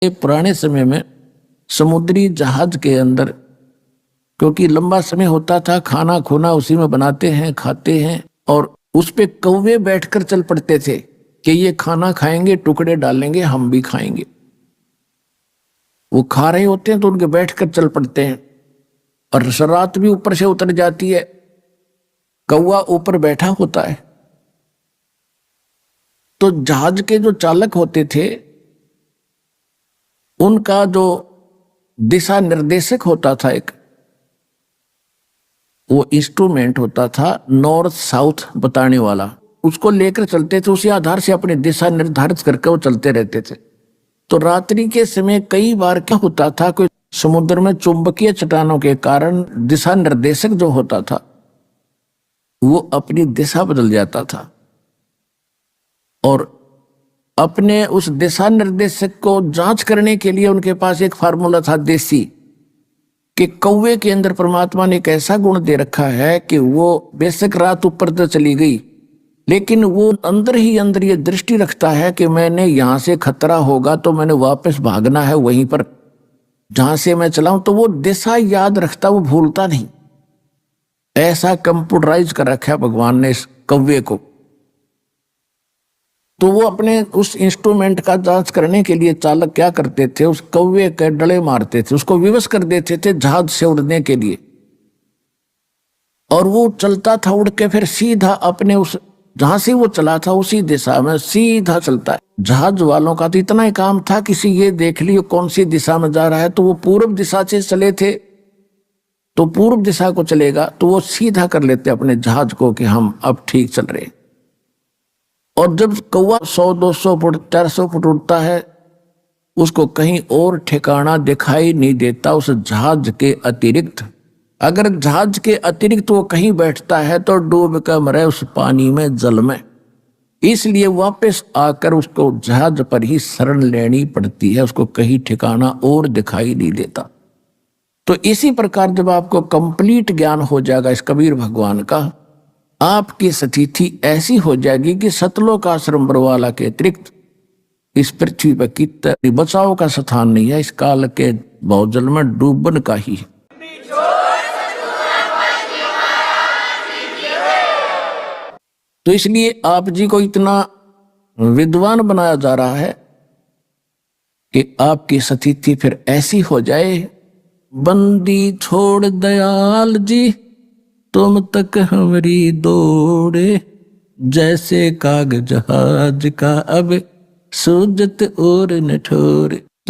पुराने समय में समुद्री जहाज के अंदर, क्योंकि लंबा समय होता था, खाना खोना उसी में बनाते हैं, खाते हैं, और उस पे कौवे बैठकर चल पड़ते थे कि ये खाना खाएंगे, टुकड़े डालेंगे, हम भी खाएंगे। वो खा रहे होते हैं तो उनके बैठकर चल पड़ते हैं, और रात भी ऊपर से उतर जाती है, कौवा ऊपर बैठा होता है। तो जहाज के जो चालक होते थे उनका जो दिशा निर्देशक होता था, एक वो इंस्ट्रूमेंट होता था नॉर्थ साउथ बताने वाला, उसको लेकर चलते थे। उसी आधार से अपनी दिशा निर्धारित करके वो चलते रहते थे। तो रात्रि के समय कई बार क्या होता था, कोई समुद्र में चुंबकीय चट्टानों के कारण दिशा निर्देशक जो होता था वो अपनी दिशा बदल जाता था, और अपने उस दिशा निर्देशक को जांच करने के लिए उनके पास एक फार्मूला था देसी, कि कौवे के अंदर परमात्मा ने एक ऐसा गुण दे रखा है कि वो बेशक रात ऊपर तो चली गई, लेकिन वो अंदर ही अंदर ये दृष्टि रखता है कि मैंने यहां से खतरा होगा तो मैंने वापस भागना है वहीं पर जहां से मैं चला हूं। तो वो दिशा याद रखता, वो भूलता नहीं। ऐसा कंप्यूटराइज कर रखा है भगवान ने इस कौवे को। तो वो अपने उस इंस्ट्रूमेंट का जांच करने के लिए चालक क्या करते थे, उस कौवे के डले मारते थे, उसको विवश कर देते थे जहाज से उड़ने के लिए, और वो चलता था उड़ के फिर सीधा अपने उस जहां से वो चला था उसी दिशा में सीधा चलता है। जहाज वालों का तो इतना ही काम था, किसी ये देख लियो कौन सी दिशा में जा रहा है, तो वो पूर्व दिशा से चले थे तो पूर्व दिशा को चलेगा, तो वो सीधा कर लेते अपने जहाज को कि हम अब ठीक चल रहे। और जब कौवा 100-200 फुट 400 फुट उड़ता है, उसको कहीं और ठिकाना दिखाई नहीं देता उस जहाज के अतिरिक्त। अगर जहाज के अतिरिक्त वो कहीं बैठता है तो डूब कर मरे उस पानी में, जल में। इसलिए वापस आकर उसको जहाज पर ही शरण लेनी पड़ती है, उसको कहीं ठिकाना और दिखाई नहीं देता। तो इसी प्रकार जब आपको कंप्लीट ज्ञान हो जाएगा इस कबीर भगवान का, आपकी स्थिति ऐसी हो जाएगी कि सतलोक आश्रम बरवाला के अतिरिक्त इस पृथ्वी पर कितना बचाव का स्थान नहीं है, इस काल के बहुजल में डूबन का ही है। तो इसलिए आप जी को इतना विद्वान बनाया जा रहा है कि आपकी स्थिति फिर ऐसी हो जाए, बंदी छोड़ दयाल जी तुम तक हमारी दौड़े, जैसे काग जहाज का अब सूजत और न ठोरे।